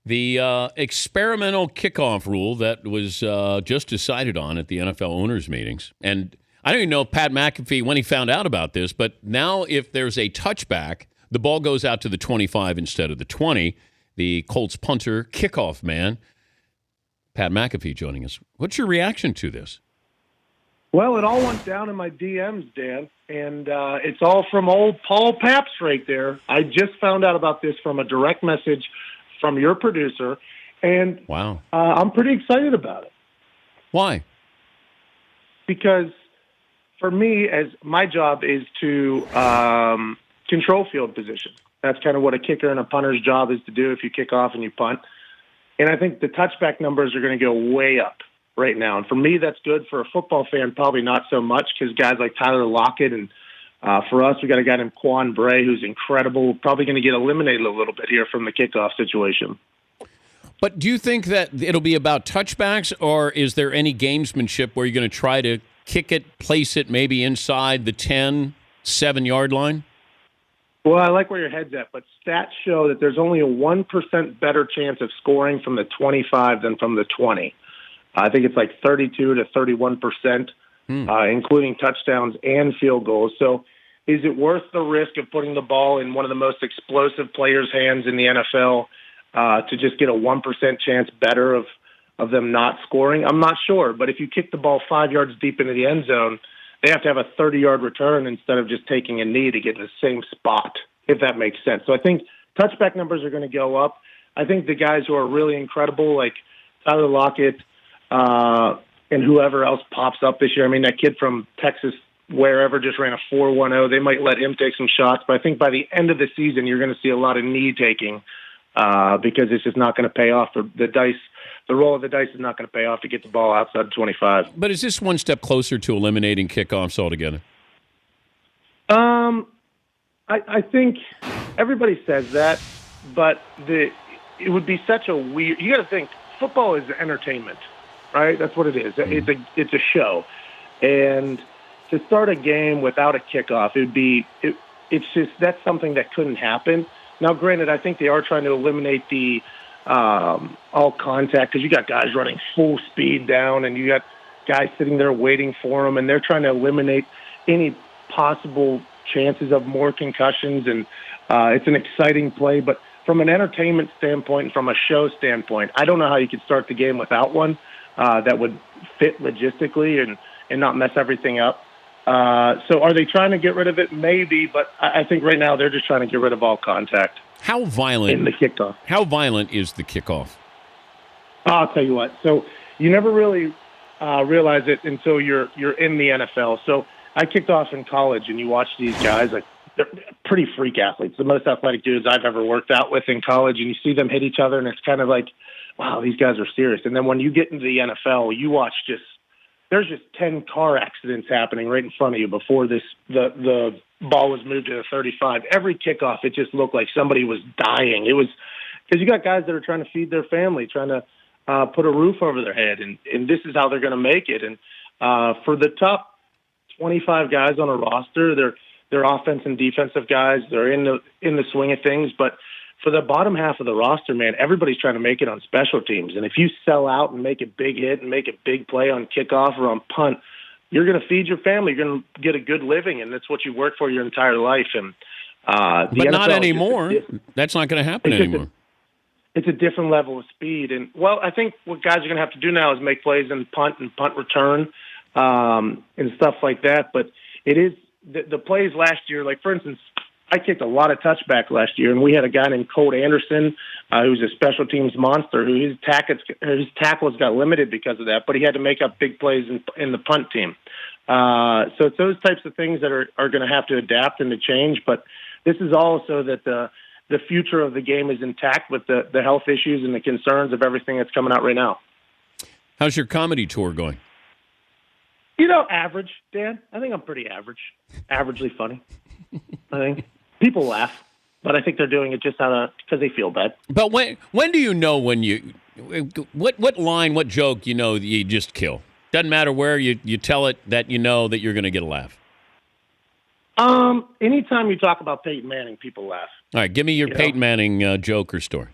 The experimental kickoff rule that was just decided on at the NFL owners' meetings. And I don't even know if Pat McAfee, when he found out about this, but now if there's a touchback, the ball goes out to the 25 instead of the 20. The Colts punter, kickoff man, Pat McAfee joining us. What's your reaction to this? Well, it all went down in my DMs, Dan, and it's all from old Paul Paps right there. I just found out about this from a direct message from your producer, and wow, I'm pretty excited about it. Why? Because for me, as my job is to control field position. That's kind of what a kicker and a punter's job is to do if you kick off and you punt. And I think the touchback numbers are going to go way up right now. And for me, that's good. For a football fan, probably not so much, because guys like Tyler Lockett and for us, we got a guy named Quan Bray who's incredible, probably going to get eliminated a little bit here from the kickoff situation. But do you think that it'll be about touchbacks, or is there any gamesmanship where you're going to try to kick it, place it maybe inside the 10, 7-yard line? Well, I like where your head's at, but stats show that there's only a 1% better chance of scoring from the 25 than from the 20. I think it's like 32 to 31%. Including touchdowns and field goals. So is it worth the risk of putting the ball in one of the most explosive players' hands in the NFL to just get a 1% chance better of them not scoring? I'm not sure. But if you kick the ball 5 yards deep into the end zone, they have to have a 30-yard return instead of just taking a knee to get in the same spot, if that makes sense. So I think touchback numbers are going to go up. I think the guys who are really incredible, like Tyler Lockett, and whoever else pops up this year. I mean, that kid from Texas, wherever, just ran a 4.10. They might let him take some shots, but I think by the end of the season, you're going to see a lot of knee taking because it's just not going to pay off. The roll of the dice is not going to pay off to get the ball outside of 25. But is this one step closer to eliminating kickoffs altogether? I think everybody says that, but it would be such a weird. You got to think football is entertainment. Right, that's what it is. It's a show, and to start a game without a kickoff, it's just that's something that couldn't happen. Now, granted, I think they are trying to eliminate the all contact because you got guys running full speed down, and you got guys sitting there waiting for them, and they're trying to eliminate any possible chances of more concussions. And it's an exciting play, but from an entertainment standpoint and from a show standpoint, I don't know how you could start the game without one. That would fit logistically and not mess everything up. So are they trying to get rid of it? Maybe, but I think right now they're just trying to get rid of all contact. How violent in the kickoff? How violent is the kickoff? I'll tell you what. So you never really realize it until you're in the NFL. So I kicked off in college, and you watch these guys, like they're pretty freak athletes, the most athletic dudes I've ever worked out with in college, and you see them hit each other, and it's kind of like, wow, these guys are serious. And then when you get into the NFL, you watch there's just 10 car accidents happening right in front of you before the ball was moved to the 35. Every kickoff, it just looked like somebody was dying. It was because you got guys that are trying to feed their family, trying to put a roof over their head, and this is how they're going to make it. And for the top 25 guys on a roster, they're offense and defensive guys. They're in the swing of things, but for the bottom half of the roster, man, everybody's trying to make it on special teams. And if you sell out and make a big hit and make a big play on kickoff or on punt, you're going to feed your family. You're going to get a good living, and that's what you work for your entire life. And but not anymore. That's not going to happen anymore. It's a different level of speed. And, well, I think what guys are going to have to do now is make plays in punt and punt return and stuff like that. But it is the plays last year, like, for instance, I kicked a lot of touchback last year, and we had a guy named Colt Anderson who's a special teams monster who his tackles got limited because of that, but he had to make up big plays in the punt team. So it's those types of things that are going to have to adapt and to change, but this is also that the future of the game is intact with the health issues and the concerns of everything that's coming out right now. How's your comedy tour going? Average, Dan. I think I'm pretty average. Averagely funny, I think. People laugh, but I think they're doing it just because they feel bad. But when do you know when what line, what joke you just kill? Doesn't matter where you tell it that you know that you're going to get a laugh. Anytime you talk about Peyton Manning, people laugh. All right, give me your Peyton Manning joke or story.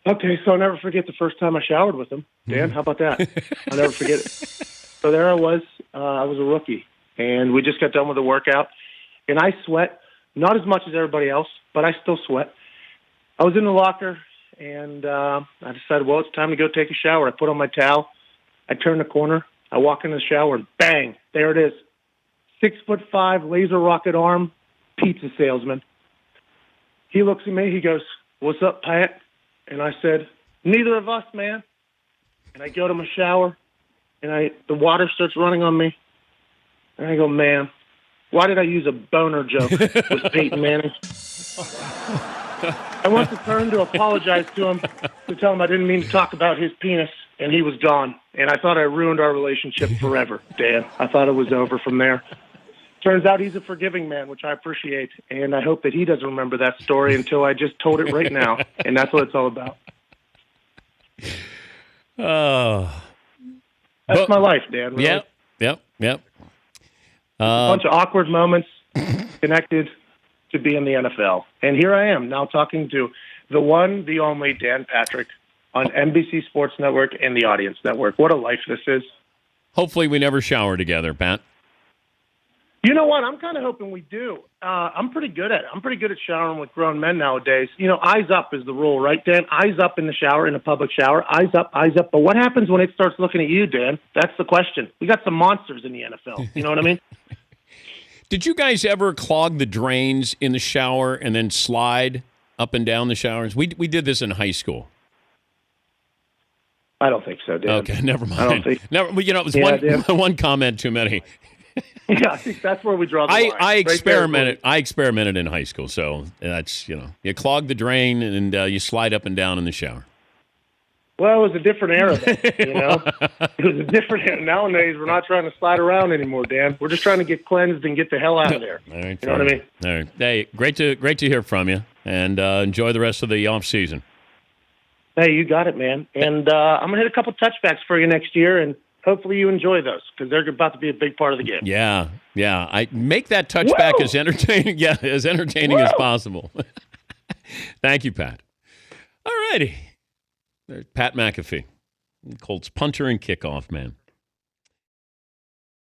Okay, so I'll never forget the first time I showered with him. Dan, how about that? I'll never forget it. So there I was a rookie, and we just got done with the workout, and I sweat, not as much as everybody else, but I still sweat. I was in the locker, and I decided, well, it's time to go take a shower. I put on my towel. I turn the corner. I walk in the shower, and bang, there it is. 6'5", laser rocket arm, pizza salesman. He looks at me. He goes, "What's up, Pat?" And I said, "Neither of us, man." And I go to my shower, and the water starts running on me. And I go, "Man, why did I use a boner joke with Peyton Manning?" I went to turn to apologize to him, to tell him I didn't mean to talk about his penis, and he was gone. And I thought I ruined our relationship forever, Dan. I thought it was over from there. Turns out he's a forgiving man, which I appreciate, and I hope that he doesn't remember that story until I just told it right now, and that's what it's all about. That's my life, Dan. Really. Yep. A bunch of awkward moments connected to be in the NFL. And here I am now talking to the one, the only Dan Patrick on NBC Sports Network and the Audience Network. What a life this is. Hopefully we never shower together, Pat. You know what? I'm kind of hoping we do. I'm pretty good at it. I'm pretty good at showering with grown men nowadays. You know, eyes up is the rule, right, Dan? Eyes up in the shower, in a public shower. Eyes up, eyes up. But what happens when it starts looking at you, Dan? That's the question. We got some monsters in the NFL. You know what I mean? Did you guys ever clog the drains in the shower and then slide up and down the showers? We did this in high school. I don't think so, Dan. Okay, never mind. I don't think. Never. You know, it was one comment too many. Yeah, I think that's where we draw the line. I experimented. I experimented in high school, so that's you clog the drain and you slide up and down in the shower. Well, it was a different era then, It was a different era. Nowadays, we're not trying to slide around anymore, Dan. We're just trying to get cleansed and get the hell out of there. All right, you know what I mean? All right. Hey, great to hear from you, and enjoy the rest of the off season. Hey, you got it, man. And I'm gonna hit a couple touchbacks for you next year, and hopefully you enjoy those because they're about to be a big part of the game. Yeah. I make that touchback as entertaining, as possible. Thank you, Pat. All righty. There's Pat McAfee, Colts punter and kickoff man.